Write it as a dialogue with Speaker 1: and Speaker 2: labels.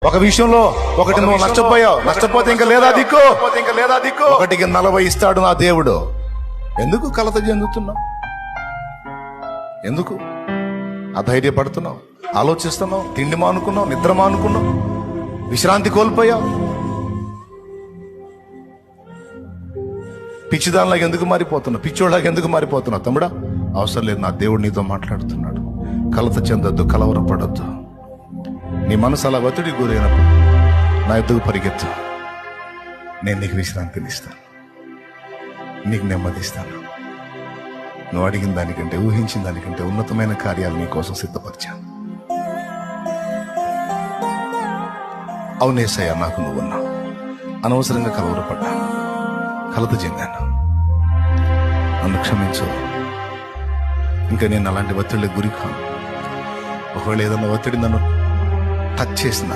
Speaker 1: ఒక విషయంలో ఒకటి నువ్వు నష్టపోయావు, నష్టపోతే ఇంకా లేదా దిక్కు, ఒకటికి 40 ఇస్తాడు నా దేవుడు. ఎందుకు కలత చెందుతున్నావు? ఎందుకు అధైర్యపడుతున్నావు? ఆలోచిస్తున్నావు, తిండి మానుకున్నావు, నిద్ర మానుకున్నావు, విశ్రాంతి కోల్పోయావు. పిచ్చిదానిలాగా ఎందుకు మారిపోతున్నావు? పిచ్చోళ్ళలాగా ఎందుకు మారిపోతున్నావు? తమ్ముడా, అవసరం లేదు. నా దేవుడు నీతో మాట్లాడుతున్నాడు. కలత చెందొద్దు, కలవరపడొద్దు. నీ మనసు అలా ఒత్తిడి గురైనప్పుడు నా ఎద్దుకు పరిగెత్తు. నేను నీకు విశ్రాంతిని ఇస్తాను, నీకు నెమ్మదిస్తాను. నువ్వు అడిగిన దానికంటే, ఊహించిన దానికంటే ఉన్నతమైన కార్యాలు నీ కోసం సిద్ధపరిచాను. అవునేసయ్యా, నాకు నువ్వున్నావు. అనవసరంగా కలవరపడ్డాను, కలత చెందాను. నన్ను క్షమించు. ఇంకా నేను అలాంటి ఒత్తిడికి గురి కాను. ఒకవేళ ఏదన్నా ఒత్తిడి నన్ను టచ్ చేసినా